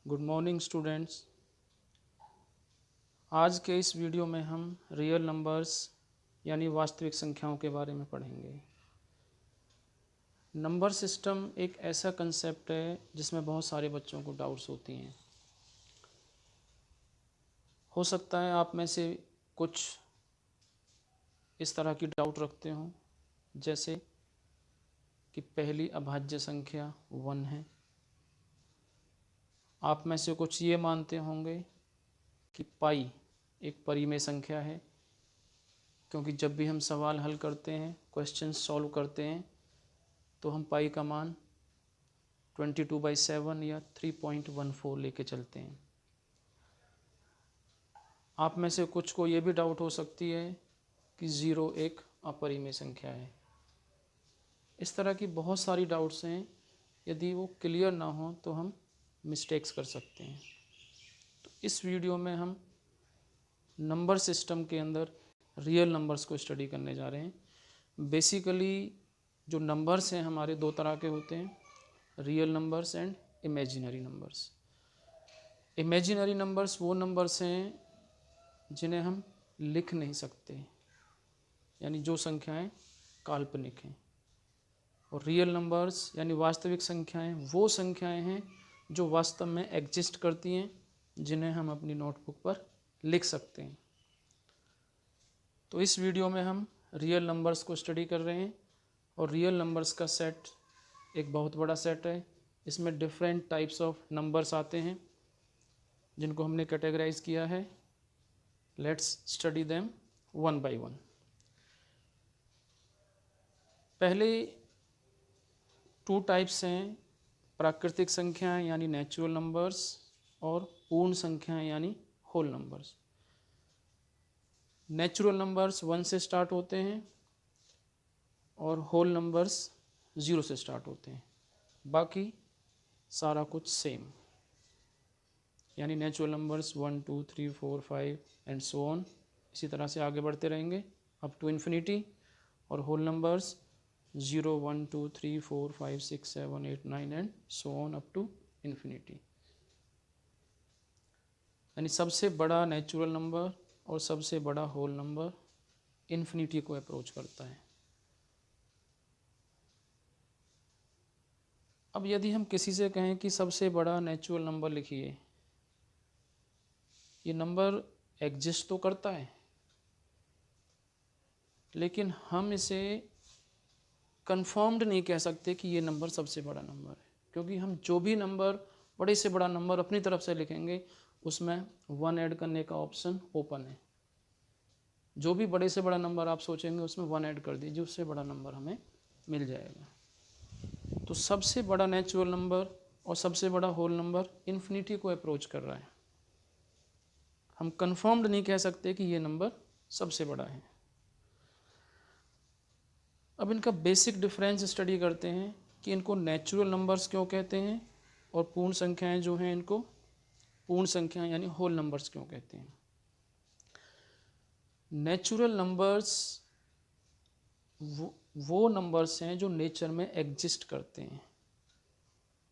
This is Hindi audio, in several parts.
Good morning students. आज के इस वीडियो में हम रियल नंबर्स यानी वास्तविक संख्याओं के बारे में पढ़ेंगे। नंबर सिस्टम एक ऐसा कंसेप्ट है जिसमें बहुत सारे बच्चों को डाउट्स होती हैं। हो सकता है आप में से कुछ इस तरह की डाउट रखते हों, जैसे कि पहली अभाज्य संख्या 1 है। आप में से कुछ ये मानते होंगे कि पाई एक परिमेय संख्या है, क्योंकि जब भी हम सवाल हल करते हैं, क्वेश्चन सॉल्व करते हैं, तो हम पाई का मान 22/7 या 3.14 लेके चलते हैं। आप में से कुछ को ये भी डाउट हो सकती है कि 0 एक अपरिमेय संख्या है। इस तरह की बहुत सारी डाउट्स हैं। यदि वो क्लियर ना हो तो हम मिस्टेक्स कर सकते हैं। तो इस वीडियो में हम नंबर सिस्टम के अंदर रियल नंबर्स को स्टडी करने जा रहे हैं। बेसिकली जो नंबर्स हैं हमारे दो तरह के होते हैं, real numbers and imaginary numbers. Imaginary numbers वो नंबर्स हैं जिन्हें हम लिख नहीं सकते, यानी जो संख्याएं काल्पनिक हैं। और रियल नंबर्स यानी वास्तविक संख्याएं वो संख्याएं हैं जो वास्तव में एग्जिस्ट करती हैं, जिन्हें हम अपनी नोटबुक पर लिख सकते हैं। तो इस वीडियो में हम रियल नंबर्स को स्टडी कर रहे हैं। और रियल नंबर्स का सेट एक बहुत बड़ा सेट है। इसमें डिफरेंट टाइप्स ऑफ नंबर्स आते हैं जिनको हमने कैटेगराइज किया है। Let's study them one by one. पहले 2 टाइप्स हैं, प्राकृतिक संख्याएं यानी नेचुरल नंबर्स और पूर्ण संख्याएं यानी होल नंबर्स। नेचुरल नंबर्स 1 से स्टार्ट होते हैं और होल नंबर्स 0 से स्टार्ट होते हैं। बाकी सारा कुछ सेम, यानी natural numbers 1 2 3 4 5 and so on, इसी तरह से आगे बढ़ते रहेंगे अप टू इन्फिनिटी। और whole numbers 0 1 2 3 4 5 6 7 8 9 and so on up to infinity. यानी सबसे बड़ा नेचुरल नंबर और सबसे बड़ा होल नंबर इन्फिनिटी को अप्रोच करता है। अब यदि हम किसी से कहें कि सबसे बड़ा नेचुरल नंबर लिखिए, ये नंबर एग्जिस्ट तो करता है, लेकिन हम इसे कंफर्म्ड नहीं कह सकते कि ये नंबर सबसे बड़ा नंबर है, क्योंकि हम जो भी नंबर बड़े से बड़ा नंबर अपनी तरफ से लिखेंगे उसमें 1 ऐड करने का ऑप्शन ओपन है। जो भी बड़े से बड़ा नंबर आप सोचेंगे उसमें 1 ऐड कर दीजिए, उससे बड़ा नंबर हमें मिल जाएगा। तो सबसे बड़ा नेचुरल नंबर और सबसे बड़ा होल नंबर इन्फिनिटी को अप्रोच कर रहा है। हम कंफर्म्ड नहीं कह सकते कि ये नंबर सबसे बड़ा है। अब इनका बेसिक डिफरेंस स्टडी करते हैं कि इनको नेचुरल नंबर्स क्यों कहते हैं और पूर्ण संख्याएं जो हैं इनको पूर्ण संख्याएं यानी होल नंबर्स क्यों कहते हैं। नेचुरल नंबर्स वो नंबर्स हैं जो नेचर में एग्जिस्ट करते हैं।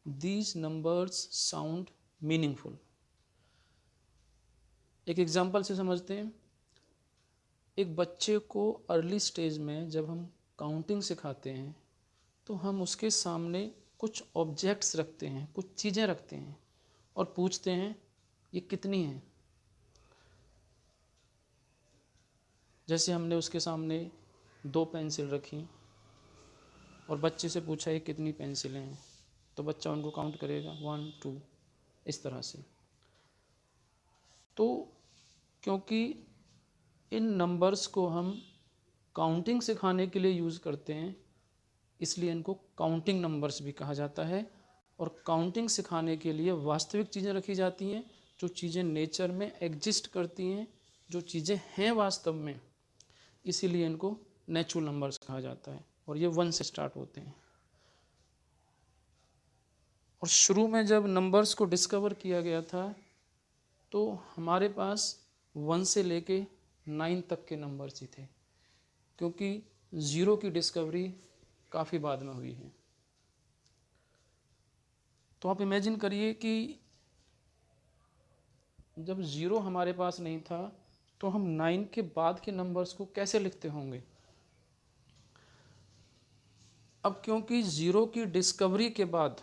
These numbers sound meaningful. एक एग्जांपल से समझते हैं। एक बच्चे को अर्ली स्टेज में जब हम काउंटिंग सिखाते हैं तो हम उसके सामने कुछ ऑब्जेक्ट्स रखते हैं, कुछ चीज़ें रखते हैं और पूछते हैं ये कितनी हैं। जैसे हमने उसके सामने 2 पेंसिल रखी और बच्चे से पूछा ये कितनी पेंसिलें हैं, तो बच्चा उनको काउंट करेगा 1 2 इस तरह से। तो क्योंकि इन नंबर्स को हम काउंटिंग सिखाने के लिए यूज़ करते हैं, इसलिए इनको काउंटिंग नंबर्स भी कहा जाता है। और काउंटिंग सिखाने के लिए वास्तविक चीज़ें रखी जाती हैं, जो चीज़ें नेचर में एग्जिस्ट करती हैं, जो चीज़ें हैं वास्तव में, इसीलिए इनको नेचुरल नंबर्स कहा जाता है। और ये 1 से स्टार्ट होते हैं। और शुरू में जब नंबर्स को डिस्कवर किया गया था तो हमारे पास 1 से लेके 9 तक के नंबर्स ही थे, क्योंकि 0 की डिस्कवरी काफ़ी बाद में हुई है। तो आप इमेजिन करिए कि जब 0 हमारे पास नहीं था तो हम 9 के बाद के नंबर्स को कैसे लिखते होंगे। अब क्योंकि 0 की डिस्कवरी के बाद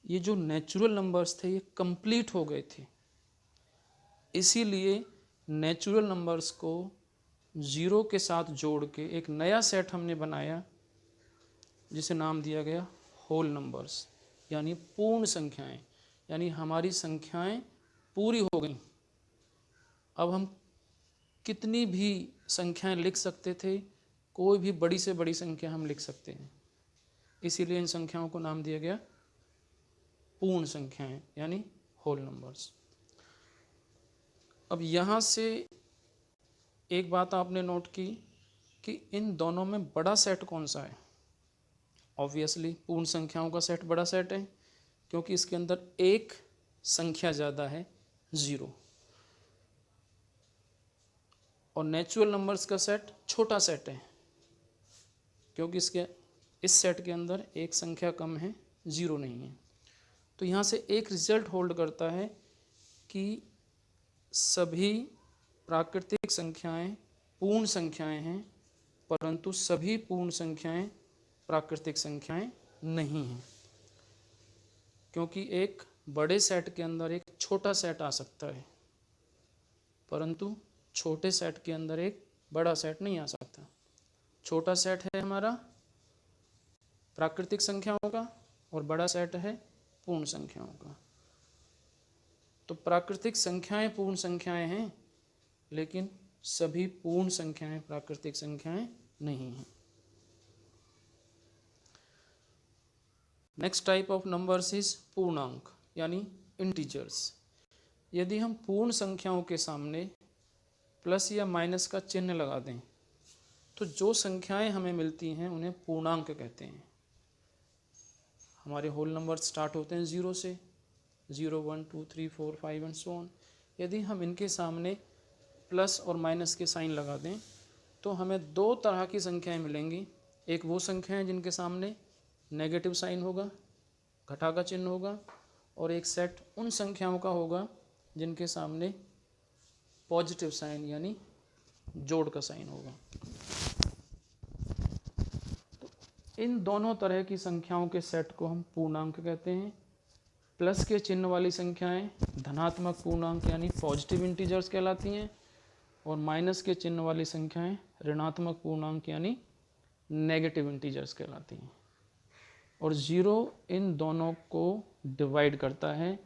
ये जो नेचुरल नंबर्स थे ये कंप्लीट हो गए थे, इसीलिए नेचुरल नंबर्स को 0 के साथ जोड़ के एक नया सेट हमने बनाया जिसे नाम दिया गया होल नंबर्स, यानी पूर्ण संख्याएं। यानी हमारी संख्याएं पूरी हो गई। अब हम कितनी भी संख्याएं लिख सकते थे, कोई भी बड़ी से बड़ी संख्या हम लिख सकते हैं, इसीलिए इन संख्याओं को नाम दिया गया पूर्ण संख्याएं यानी होल नंबर्स। अब यहाँ से एक बात आपने नोट की कि इन दोनों में बड़ा सेट कौन सा है। ऑब्वियसली पूर्ण संख्याओं का सेट बड़ा सेट है, क्योंकि इसके अंदर एक संख्या ज़्यादा है 0, और नेचुरल नंबर्स का सेट छोटा सेट है, क्योंकि इस सेट के अंदर एक संख्या कम है, 0 नहीं है। तो यहाँ से एक रिजल्ट होल्ड करता है कि सभी प्राकृतिक संख्याएं पूर्ण संख्याएं हैं, परंतु सभी पूर्ण संख्याएं प्राकृतिक संख्याएं नहीं हैं, क्योंकि एक बड़े सेट के अंदर एक छोटा सेट आ सकता है, परंतु छोटे सेट के अंदर एक बड़ा सेट नहीं आ सकता। छोटा सेट है हमारा प्राकृतिक संख्याओं का और बड़ा सेट है पूर्ण संख्याओं का। तो प्राकृतिक संख्याएं पूर्ण संख्याएं हैं, लेकिन सभी पूर्ण संख्याएं प्राकृतिक संख्याएं नहीं हैं। Next type of numbers is पूर्णांक यानी इंटीजर्स। यदि हम पूर्ण संख्याओं के सामने प्लस या माइनस का चिन्ह लगा दें तो जो संख्याएं हमें मिलती हैं उन्हें पूर्णांक कहते हैं। हमारे होल नंबर स्टार्ट होते हैं 0 से, 0 1 2 3 4 5 एंड सो ऑन। यदि हम इनके सामने प्लस और माइनस के साइन लगा दें तो हमें दो तरह की संख्याएं मिलेंगी। एक वो संख्याएं जिनके सामने नेगेटिव साइन होगा, घटा का चिन्ह होगा, और एक सेट उन संख्याओं का होगा जिनके सामने पॉजिटिव साइन यानी जोड़ का साइन होगा। तो इन दोनों तरह की संख्याओं के सेट को हम पूर्णांक कहते हैं। प्लस के चिन्ह वाली संख्याएं धनात्मक पूर्णांक यानी पॉजिटिव इंटीजर्स कहलाती हैं, और माइनस के चिन्ह वाली संख्याएं ऋणात्मक पूर्णांक यानी नेगेटिव इंटीजर्स कहलाती हैं। और 0 इन दोनों को डिवाइड करता है।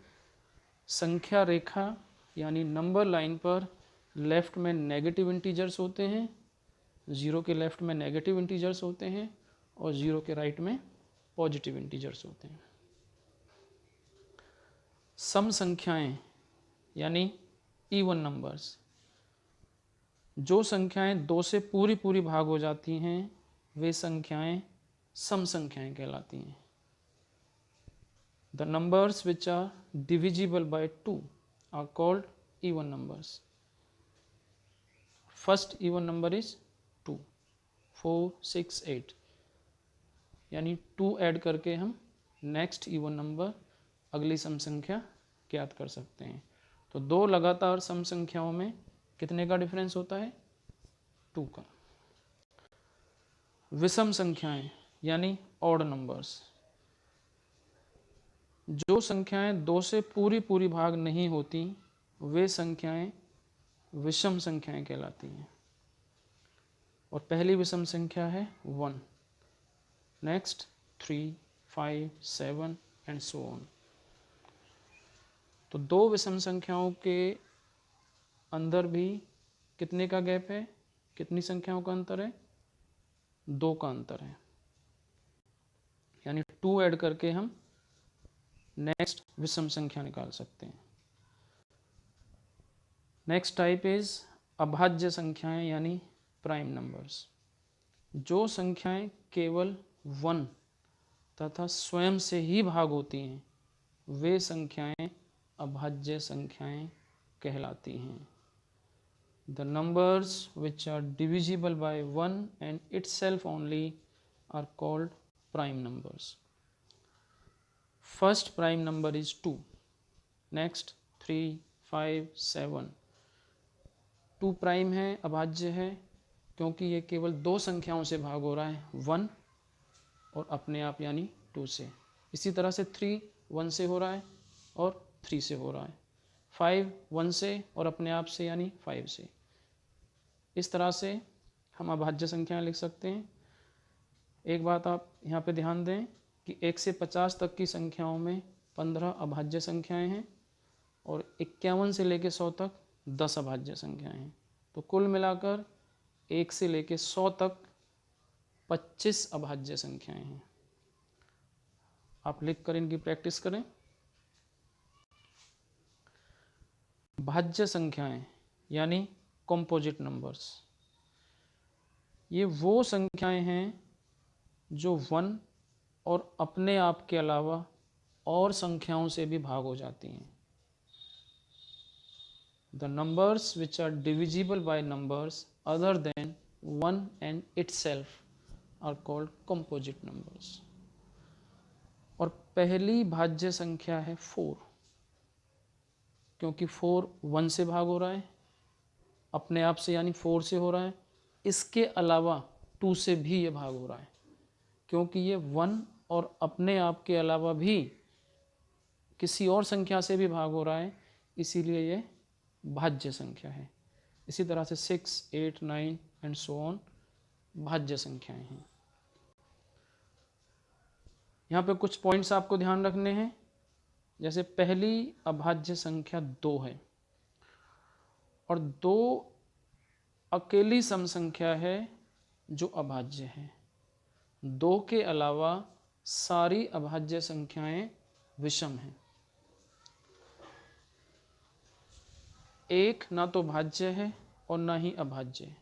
संख्या रेखा यानी नंबर लाइन पर लेफ्ट में नेगेटिव इंटीजर्स होते हैं, 0 के लेफ्ट में नेगेटिव इंटीजर्स होते हैं, और 0 के राइट में पॉजिटिव इंटीजर्स होते हैं। सम संख्याएं यानी इवन नंबर्स, जो संख्याएं 2 से पूरी भाग हो जाती हैं वे संख्याएं सम संख्याएं कहलाती हैं। The numbers which are divisible by 2 are called even numbers. First even number is 2, 4, 6, 8, यानी 2 ऐड करके हम नेक्स्ट इवन नंबर अगली सम संख्या ज्ञात कर सकते हैं। तो दो लगातार सम संख्याओं में कितने का डिफरेंस होता है? 2 का। विषम संख्याएं यानी ऑड नंबर्स, जो संख्याएं 2 से पूरी भाग नहीं होती वे संख्याएं विषम संख्याएं कहलाती हैं। और पहली विषम संख्या है 1, नेक्स्ट 3, 5, 7 एंड सो ऑन। तो दो विषम संख्याओं के अंदर भी कितने का गैप है, कितनी संख्याओं का अंतर है? 2 का अंतर है, यानी 2 ऐड करके हम नेक्स्ट विषम संख्या निकाल सकते हैं। नेक्स्ट टाइप इज अभाज्य संख्याएं यानी प्राइम नंबर्स। जो संख्याएं केवल 1 तथा स्वयं से ही भाग होती हैं वे संख्याएं अभाज्य संख्याएं कहलाती हैं। The numbers which are divisible by 1 and itself only are called prime numbers. First prime number is 2, next 3, 5, 7। 2 prime है, अभाज्य है, क्योंकि ये केवल दो संख्याओं से भाग हो रहा है, 1 और अपने आप यानी 2 से। इसी तरह से 3 1 से हो रहा है और 3 से हो रहा है। 5 1 से और अपने आप से यानी 5 से। इस तरह से हम अभाज्य संख्याएं लिख सकते हैं। एक बात आप यहाँ पे ध्यान दें कि 1 से 50 तक की संख्याओं में 15 अभाज्य संख्याएं हैं और 51 से लेकर 100 तक 10 अभाज्य संख्याएं हैं। तो कुल मिलाकर 1 से लेकर 100 तक 25 अभाज्य संख्याएं हैं। आप लिख कर इनकी प्रैक्टिस करें। भाज्य संख्याएं यानी कंपोजिट नंबर्स, ये वो संख्याएं हैं जो 1 और अपने आप के अलावा और संख्याओं से भी भाग हो जाती हैं। The numbers which are divisible by numbers other than 1 and itself are called composite numbers. और पहली भाज्य संख्या है 4, क्योंकि 4 1 से भाग हो रहा है, अपने आप से यानी 4 से हो रहा है, इसके अलावा 2 से भी ये भाग हो रहा है, क्योंकि ये 1 और अपने आप के अलावा भी किसी और संख्या से भी भाग हो रहा है, इसीलिए ये भाज्य संख्या है। इसी तरह से 6, 8, 9 एंड सो ऑन भाज्य संख्याएं हैं। यहाँ पे कुछ पॉइंट्स आपको ध्यान रखने हैं। जैसे पहली अभाज्य संख्या 2 है और 2 अकेली सम संख्या है जो अभाज्य है। 2 के अलावा सारी अभाज्य संख्याएं विषम हैं। 1 ना तो भाज्य है और ना ही अभाज्य,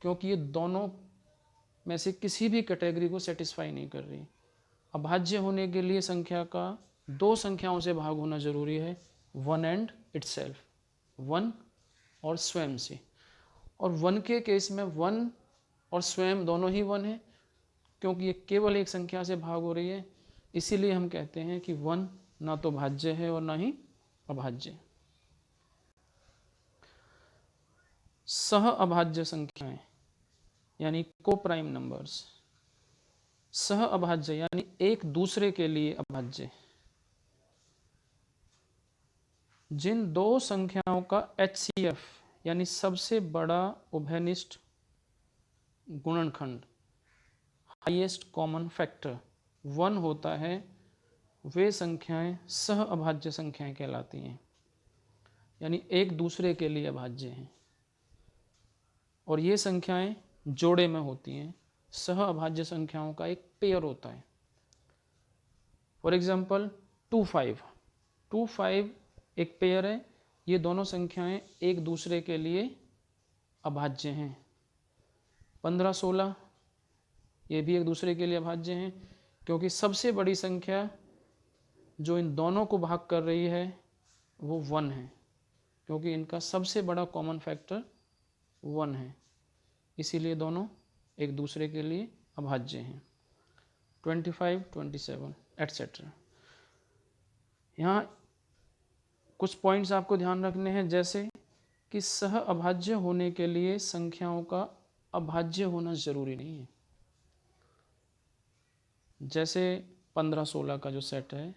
क्योंकि ये दोनों में से किसी भी कैटेगरी को सेटिस्फाई नहीं कर रही। अभाज्य होने के लिए संख्या का 2 संख्याओं से भाग होना जरूरी है, 1 एंड इटसेल्फ, 1 और स्वयं से। और 1 के केस में 1 और स्वयं दोनों ही 1 है, क्योंकि ये केवल एक संख्या से भाग हो रही है। इसीलिए हम कहते हैं कि 1 ना तो भाज्य है और ना ही अभाज्य। सह अभाज्य संख्याएं यानी को प्राइम नंबर्स। सह अभाज्य यानी एक दूसरे के लिए अभाज्य। जिन 2 संख्याओं का HCF यानी सबसे बड़ा उभयनिष्ठ गुणनखंड, हाईएस्ट कॉमन फैक्टर 1 होता है, वे संख्याएं सह अभाज्य संख्याएं कहलाती हैं, यानी एक दूसरे के लिए अभाज्य हैं। और ये संख्याएं जोड़े में होती हैं। सह अभाज्य संख्याओं का एक पेयर होता है। For example 2, 5। 2, 5 एक पेयर है। ये दोनों संख्याएं एक दूसरे के लिए अभाज्य हैं। 15, 16 ये भी एक दूसरे के लिए अभाज्य हैं, क्योंकि सबसे बड़ी संख्या जो इन दोनों को भाग कर रही है वो 1 है, क्योंकि इनका सबसे बड़ा कॉमन फैक्टर 1 है। इसीलिए दोनों एक दूसरे के लिए अभाज्य हैं। 25, 27 एटसेट्रा। यहाँ कुछ पॉइंट्स आपको ध्यान रखने हैं, जैसे कि सह अभाज्य होने के लिए संख्याओं का अभाज्य होना जरूरी नहीं है। जैसे 15, 16 का जो सेट है,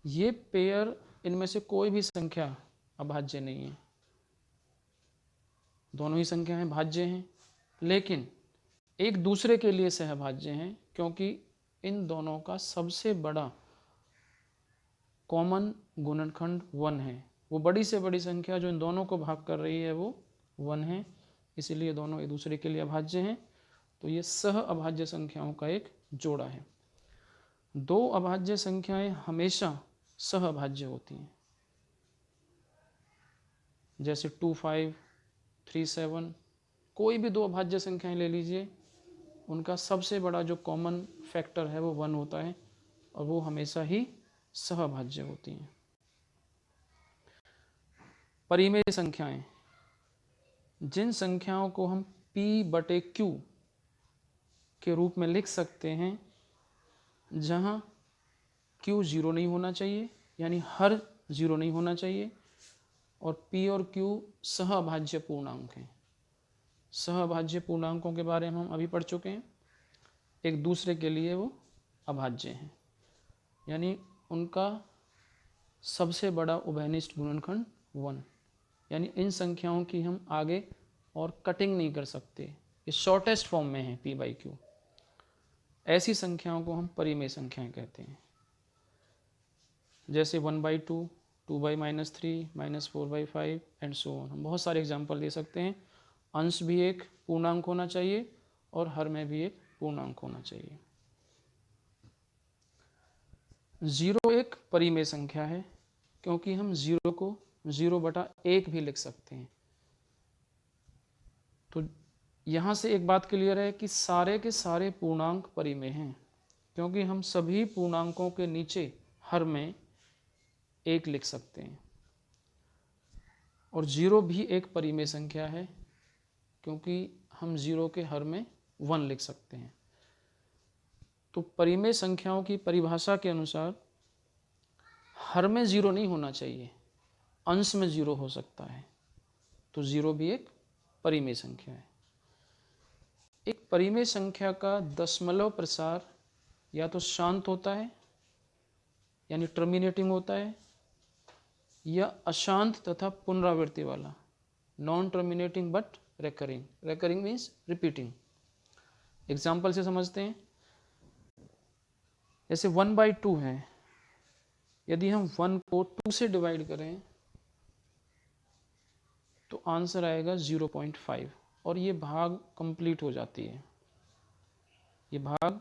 ये पेयर, इनमें से कोई भी संख्या अभाज्य नहीं है। दोनों ही संख्याएं भाज्य हैं, लेकिन एक दूसरे के लिए सहभाज्य हैं, क्योंकि इन दोनों का सबसे बड़ा कॉमन गुणनखंड 1 है। वो बड़ी से बड़ी संख्या जो इन दोनों को भाग कर रही है वो 1 है, इसीलिए दोनों एक दूसरे के लिए अभाज्य हैं। तो ये सह अभाज्य संख्याओं का एक जोड़ा है। 2 अभाज्य संख्याएं हमेशा सह अभाज्य होती हैं। जैसे 2, 5, 3, 7 कोई भी 2 अभाज्य संख्याएं ले लीजिए, उनका सबसे बड़ा जो कॉमन फैक्टर है वो 1 होता है और वो हमेशा ही सहअभाज्य होती हैं। परिमेय संख्याएं, जिन संख्याओं को हम P/Q के रूप में लिख सकते हैं, जहां Q 0 नहीं होना चाहिए, यानी हर ज़ीरो नहीं होना चाहिए। और p और q सहअभाज्य पूर्णांक हैं। सहअभाज्य पूर्णांकों के बारे में हम अभी पढ़ चुके हैं। एक दूसरे के लिए वो अभाज्य हैं, यानी उनका सबसे बड़ा उभयनिष्ठ गुणनखंड 1, यानी इन संख्याओं की हम आगे और कटिंग नहीं कर सकते, ये शॉर्टेस्ट फॉर्म में है p/q। ऐसी संख्याओं को हम परिमेय संख्याएं कहते हैं, जैसे 1/2, 2/-3, -4/5 एंड सो ऑन। हम बहुत सारे एग्जाम्पल दे सकते हैं। अंश भी एक पूर्णांक होना चाहिए और हर में भी एक पूर्णांक होना चाहिए। 0 एक परिमेय संख्या है, क्योंकि हम 0 को 0/1 भी लिख सकते हैं। तो यहाँ से एक बात क्लियर है कि सारे के सारे पूर्णांक परिमेय हैं, क्योंकि हम सभी पूर्णांकों के नीचे हर में 1 लिख सकते हैं। और 0 भी एक परिमेय संख्या है, क्योंकि हम 0 के हर में 1 लिख सकते हैं। तो परिमेय संख्याओं की परिभाषा के अनुसार हर में 0 नहीं होना चाहिए, अंश में 0 हो सकता है। तो 0 भी एक परिमेय संख्या है। एक परिमेय संख्या का दशमलव प्रसार या तो शांत होता है, यानी टर्मिनेटिंग होता है, या अशांत तथा पुनरावृत्ति वाला, non terminating but recurring. Recurring means repeating. Example से समझते हैं। जैसे 1/2 है, यदि हम 1 को 2 से डिवाइड करें तो आंसर आएगा 0.5, और ये भाग कंप्लीट हो जाती है, ये भाग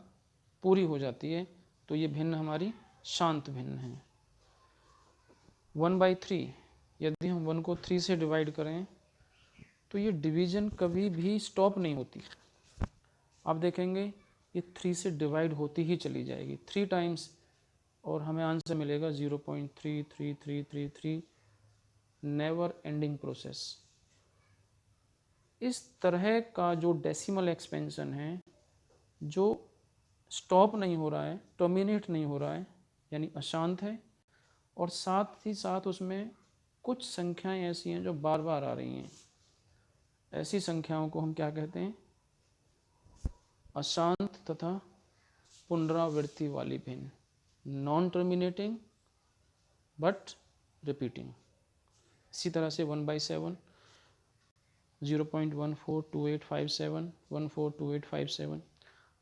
पूरी हो जाती है। तो ये भिन्न हमारी शांत भिन्न है। 1/3, यदि हम 1 को 3 से डिवाइड करें तो ये डिवीजन कभी भी स्टॉप नहीं होती। आप देखेंगे ये 3 से डिवाइड होती ही चली जाएगी 3 टाइम्स, और हमें आंसर मिलेगा 0.3333, नेवर एंडिंग प्रोसेस। इस तरह का जो डेसिमल एक्सपेंशन है, जो स्टॉप नहीं हो रहा है, टर्मिनेट नहीं हो रहा है, यानी अशांत है, और साथ ही साथ उसमें कुछ संख्याएं ऐसी हैं जो बार बार आ रही हैं, ऐसी संख्याओं को हम क्या कहते हैं? अशांत तथा पुनरावृत्ति वाली भिन्न, नॉन टर्मिनेटिंग बट रिपीटिंग। इसी तरह से 1/7, 0.142857, 142857।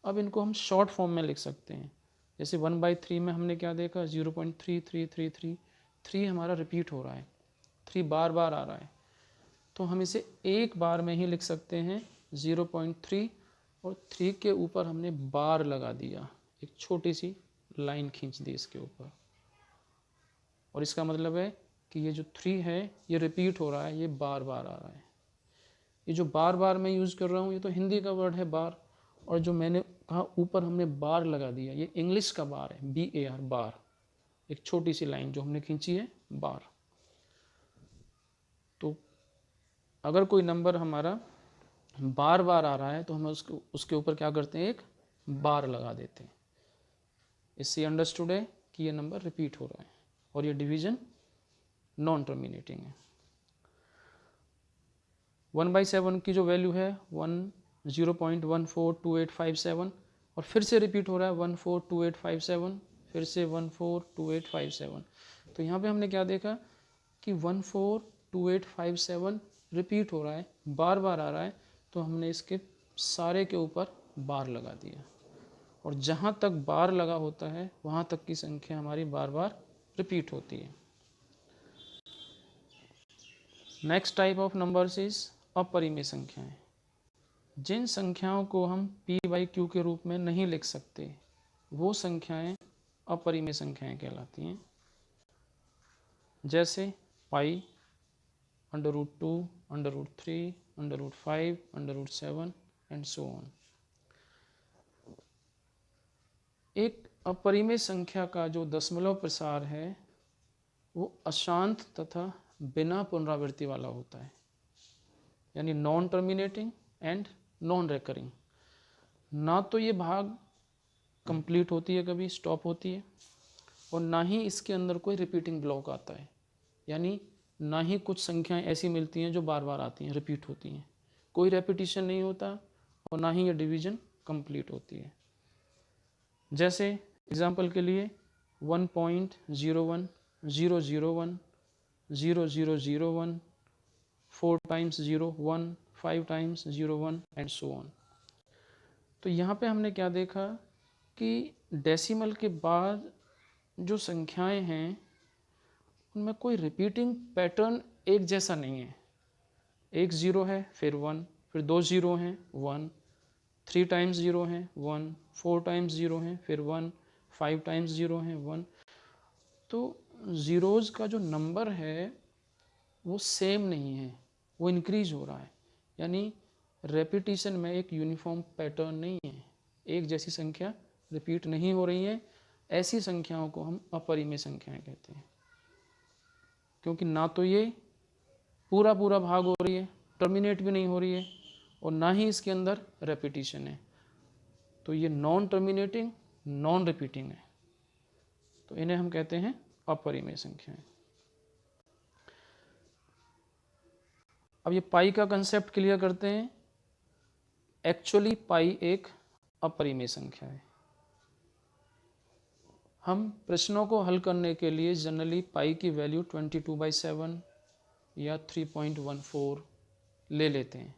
अब इनको हम शॉर्ट फॉर्म में लिख सकते हैं। जैसे 1/3 में हमने क्या देखा? 0.3333, 3 हमारा रिपीट हो रहा है, 3 बार बार आ रहा है, तो हम इसे एक बार में ही लिख सकते हैं 0.3, और 3 के ऊपर हमने बार लगा दिया, एक छोटी सी लाइन खींच दी इसके ऊपर, और इसका मतलब है कि ये जो 3 है ये रिपीट हो रहा है, ये बार बार आ रहा है। ये जो बार बार मैं यूज़ कर रहा हूँ ये तो हिंदी का वर्ड है बार, और जो मैंने कहा ऊपर हमने बार लगा दिया, ये इंग्लिश का बार है, BAR, बार, एक छोटी सी लाइन जो हमने खींची है, बार। तो अगर कोई नंबर हमारा बार बार आ रहा है तो हम उसके ऊपर क्या करते हैं? एक बार लगा देते हैं। इससे अंडरस्टूड है कि ये नंबर रिपीट हो रहा है और ये डिवीजन नॉन टर्मिनेटिंग है। 1/7 की जो वैल्यू है 0.142857, और फिर से रिपीट हो रहा है 142857, फिर से 142857। तो यहाँ पे हमने क्या देखा कि 142857 रिपीट हो रहा है, बार बार आ रहा है, तो हमने इसके सारे के ऊपर बार लगा दिया, और जहाँ तक बार लगा होता है वहाँ तक की संख्या हमारी बार बार रिपीट होती है। Next type of numbers is अपरिमेय संख्याएं। जिन संख्याओं को हम p/q के रूप में नहीं लिख सकते वो संख्याएं अपरिमेय संख्याएं कहलाती हैं। जैसे पाई, √2, √3, √5, √7 एंड सो ऑन। एक अपरिमेय संख्या का जो दशमलव प्रसार है वो अशांत तथा बिना पुनरावृत्ति वाला होता है, यानी non terminating and non recurring. ना तो ये भाग कंप्लीट होती है, कभी स्टॉप होती है, और ना ही इसके अंदर कोई रिपीटिंग ब्लॉक आता है। यानी ना ही कुछ संख्याएं ऐसी मिलती हैं जो बार बार आती हैं, रिपीट होती हैं, कोई रेपिटिशन नहीं होता, और ना ही ये डिवीजन कंप्लीट होती है। जैसे एग्जांपल के लिए 1.01 001 0001, 4 times 0 1, 5 times 0 1 and so on. तो यहाँ पे हमने क्या देखा कि डेसिमल के बाद जो संख्याएं हैं उनमें कोई रिपीटिंग पैटर्न एक जैसा नहीं है। एक ज़ीरो है, फिर 1, फिर 2 ज़ीरो हैं 1, 3 टाइम्स 0 हैं 1, 4 टाइम्स 0 हैं फिर 1, 5 टाइम्स 0 हैं 1। तो ज़ीरोज़ का जो नंबर है वो सेम नहीं है, वो इंक्रीज हो रहा है। यानी रेपिटिशन में एक यूनिफॉर्म पैटर्न नहीं है, एक जैसी संख्या रिपीट नहीं हो रही है। ऐसी संख्याओं को हम अपरिमेय संख्याएं कहते हैं, क्योंकि ना तो ये पूरा पूरा भाग हो रही है, टर्मिनेट भी नहीं हो रही है, और ना ही इसके अंदर रेपिटिशन है। तो ये नॉन टर्मिनेटिंग, नॉन रिपीटिंग है, तो इन्हें हम कहते हैं अपरिमेय संख्याएं। अब ये पाई का कंसेप्ट क्लियर करते हैं। एक्चुअली पाई एक अपरिमेय संख्या है। हम प्रश्नों को हल करने के लिए जनरली पाई की वैल्यू 22/7 या 3.14 ले लेते हैं,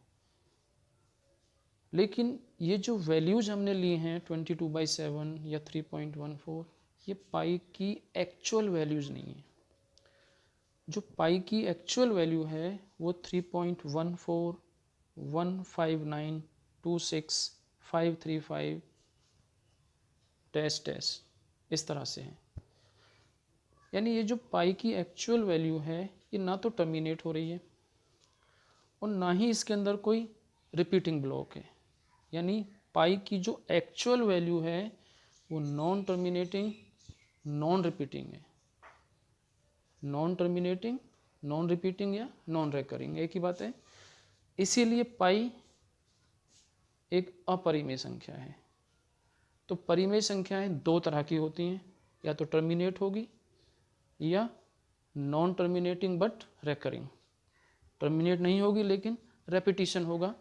लेकिन ये जो वैल्यूज हमने ली हैं 22/7 या 3.14, ये पाई की एक्चुअल वैल्यूज नहीं है। जो पाई की एक्चुअल वैल्यू है वो 3.14 159 26 535 डैश डैश इस तरह से है। यानी ये जो पाई की एक्चुअल वैल्यू है ये ना तो टर्मिनेट हो रही है और ना ही इसके अंदर कोई रिपीटिंग ब्लॉक है। यानी पाई की जो एक्चुअल वैल्यू है वो नॉन टर्मिनेटिंग, नॉन रिपीटिंग है। नॉन टर्मिनेटिंग, नॉन रिपीटिंग या नॉन रेकरिंग, एक ही बात है। इसीलिए पाई एक अपरिमेय संख्या है। तो परिमेय संख्याएं दो तरह की होती हैं, या तो टर्मिनेट होगी या non terminating but recurring. Terminate नहीं होगी लेकिन रेपिटिशन होगा,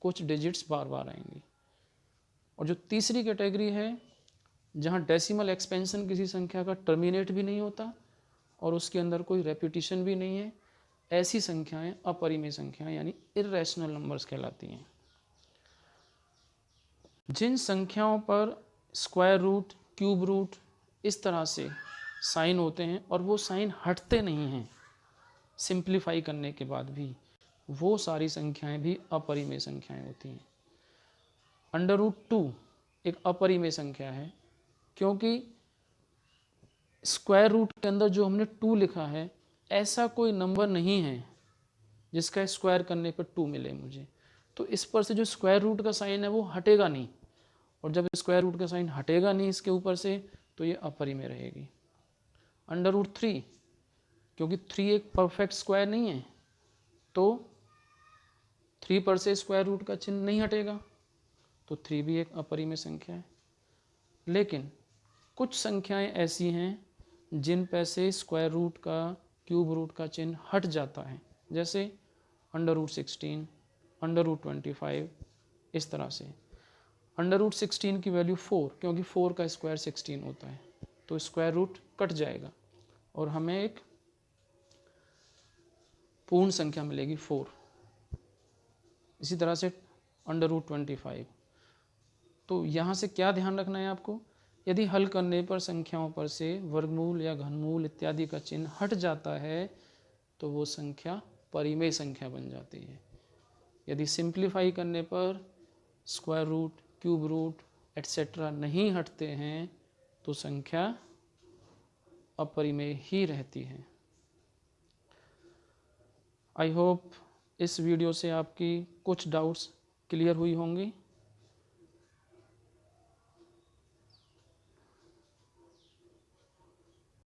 कुछ डिजिट्स बार बार आएंगी। और जो तीसरी कैटेगरी है जहाँ डेसिमल एक्सपेंशन किसी संख्या का टर्मिनेट भी नहीं होता और उसके अंदर कोई रेपिटिशन भी नहीं है, ऐसी संख्याएं अपरिमेय संख्याएं यानी इर्रेशनल नंबर्स कहलाती हैं। जिन संख्याओं पर स्क्वायर रूट, क्यूब रूट इस तरह से साइन होते हैं और वो साइन हटते नहीं हैं सिंप्लीफाई करने के बाद भी, वो सारी संख्याएं भी अपरिमेय संख्याएं होती हैं। √2 एक अपरिमेय संख्या है, क्योंकि स्क्वायर रूट के अंदर जो हमने 2 लिखा है, ऐसा कोई नंबर नहीं है जिसका स्क्वायर करने पर 2 मिले मुझे। तो इस पर से जो स्क्वायर रूट का साइन है वो हटेगा नहीं, और जब स्क्वायर रूट का साइन हटेगा नहीं इसके ऊपर से, तो ये अपरिमेय रहेगी। √3 क्योंकि 3 एक परफेक्ट स्क्वायर नहीं है, तो 3 पर से स्क्वायर रूट का चिन्ह नहीं हटेगा, तो 3 भी एक अपरिमेय संख्या है। लेकिन कुछ संख्याएं ऐसी हैं जिन पर से स्क्वायर रूट का, क्यूब रूट का चिन्ह हट जाता है, जैसे √16, √25 इस तरह से। √16 की वैल्यू 4, क्योंकि 4 का स्क्वायर 16 होता है, तो स्क्वायर रूट कट जाएगा और हमें एक पूर्ण संख्या मिलेगी 4। इसी तरह से √25। तो यहाँ से क्या ध्यान रखना है आपको, यदि हल करने पर संख्याओं पर से वर्गमूल या घनमूल इत्यादि का चिन्ह हट जाता है तो वो संख्या परिमेय संख्या बन जाती है। यदि सिंप्लीफाई करने पर square root, cube root etcetera नहीं हटते हैं तो संख्या अपरिमेय ही रहती है। आई होप इस वीडियो से आपकी कुछ डाउट्स क्लियर हुई होंगी।